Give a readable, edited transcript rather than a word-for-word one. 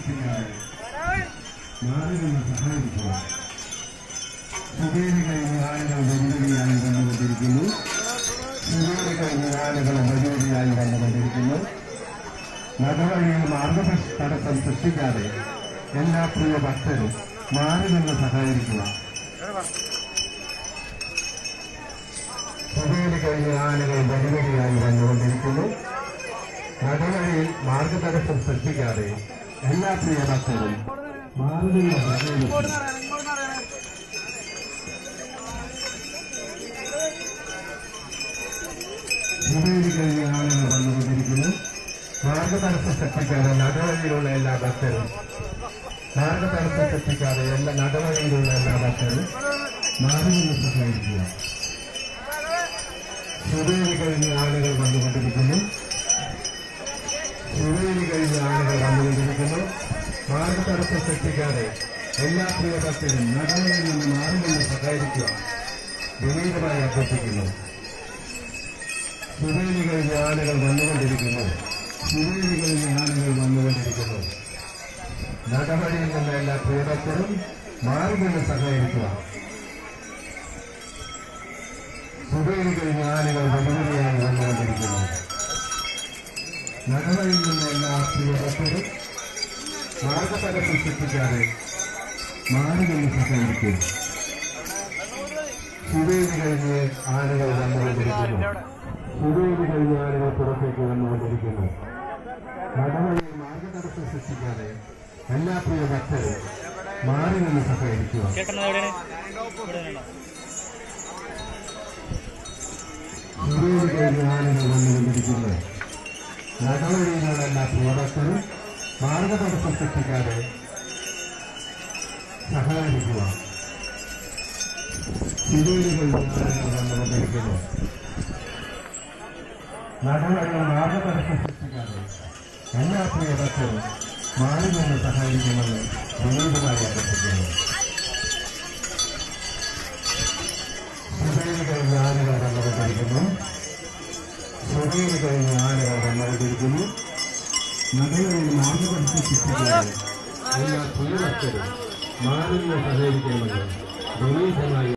സൃഷ്ടിക്കാതെ മാറി നിന്ന് സഹായിക്കുക. സുഖേരി കഴിഞ്ഞ ആളുകൾ വെല്ലുവിളിയായി വന്നുകൊണ്ടിരിക്കുന്നു. സുഖേരി കഴിഞ്ഞ ആളുകൾ വെല്ലുവിളിയായി വന്നുകൊണ്ടിരിക്കുന്നു. നഗവഴിയിൽ മാർഗതടസ്സം സൃഷ്ടിക്കാതെ എല്ലാ പ്രിയ ഭക്തരും മാറി നിന്ന് സഹകരിക്കുക. സുഖേരി കഴിഞ്ഞ ആളുകൾ വെല്ലുവിളിയായി വന്നുകൊണ്ടിരിക്കുന്നു. നഗവഴിയിൽ മാർഗതടസ്സം സൃഷ്ടിക്കാതെ എല്ലാ പ്രിയ ഭക്തരും മാറി നിന്ന് സഹകരിക്കുക. സുഖേരി കഴിഞ്ഞ ആളുകൾ വന്നുകൊണ്ടിരിക്കുന്നു. മാർഗതടസ്സം സൃഷ്ടിക്കാതെ നടുവഴിയിലുള്ള എല്ലാ ഭക്തരും മാർഗതടസ്സം സൃഷ്ടിക്കാതെ നടുവഴിയിലുള്ള എല്ലാ ഭക്തരും മാറി നിന്ന് സഹായിക്കുക. സുഖേരി കഴിഞ്ഞ ആളുകൾ വന്നുകൊണ്ടിരിക്കുന്നു. സുഖേരി കഴിഞ്ഞ ആളുകൾ വന്നുകൊണ്ടിരിക്കുന്നു. മാർഗതടസ്സം സൃഷ്ടിക്കാതെ എല്ലാ പ്രിയ ഭക്തരും നടുവഴിയിൽ നിന്ന് മാറി നിന്ന് സഹായിക്കുക. വിനീതമായി അഭ്യർത്ഥിക്കുന്നു. സുഖേരി കഴിഞ്ഞ ആളുകൾ വന്നുകൊണ്ടിരിക്കുന്നു. സുഖേരി കഴിഞ്ഞ ആളുകൾ വന്നുകൊണ്ടിരിക്കുന്നു. നടപടിയിൽ നിന്ന് എല്ലാ പ്രിയഭക്തരും മാറി നിന്ന് സഹകരിക്കുക. സുഖേരി കഴിഞ്ഞ ആളുകൾ വെല്ലുവിളിയായി വന്നുകൊണ്ടിരിക്കുന്നു. നടപടിയിൽ നിന്ന് എല്ലാ പ്രിയഭക്തരും മാർഗതടസ്സം സൃഷ്ടിക്കാതെ മാറി നിന്ന് സഹകരിക്കും. സുഖേരി കഴിഞ്ഞ് ആളുകൾ വന്നുകൊണ്ടിരിക്കുന്നു. സുഖേരി കഴിഞ്ഞ ആളുകൾ പുറത്തേക്ക് വന്നുകൊണ്ടിരിക്കുന്നു. നടപടിയിൽ മാർഗതടസ്സം സൃഷ്ടിക്കാതെ എല്ലാ പ്രിയ ഭക്തരും മാറി നിന്ന് സഹകരിക്കുക. സുഖേരി കഴിഞ്ഞ ആളുകൾ വന്നുകൊണ്ടിരിക്കുന്നു. നടപടിയിലുള്ള എല്ലാ പ്രിയ ഭക്തരും മാർഗതടസ്സം സൃഷ്ടിക്കാതെ സഹകരിക്കുക. സുഖേരി കഴിഞ്ഞ ആളുകൾ വന്നുകൊണ്ടിരിക്കുന്നു. നടപടികൾ മാർഗതടസ്സം സൃഷ്ടിക്കാതെ എല്ലാ പ്രിയ ഭക്തരും മാറി നിന്ന് സഹായിക്കുമെന്ന് വിനീതമായി അഭ്യർത്ഥിക്കുന്നു. സുഖേരി കഴിഞ്ഞ ആളുകൾ വന്നുകൊണ്ടിരിക്കുന്നു. സുഖേരി കഴിഞ്ഞ ആളുകൾ വന്നുകൊണ്ടിരിക്കുന്നു. നടപടിയിൽ മാർഗതടസ്സം സൃഷ്ടിക്കാതെ എല്ലാ പ്രിയ ഭക്തരും മാറി നിന്ന് സഹായിക്കുമെന്ന് വിനീതമായി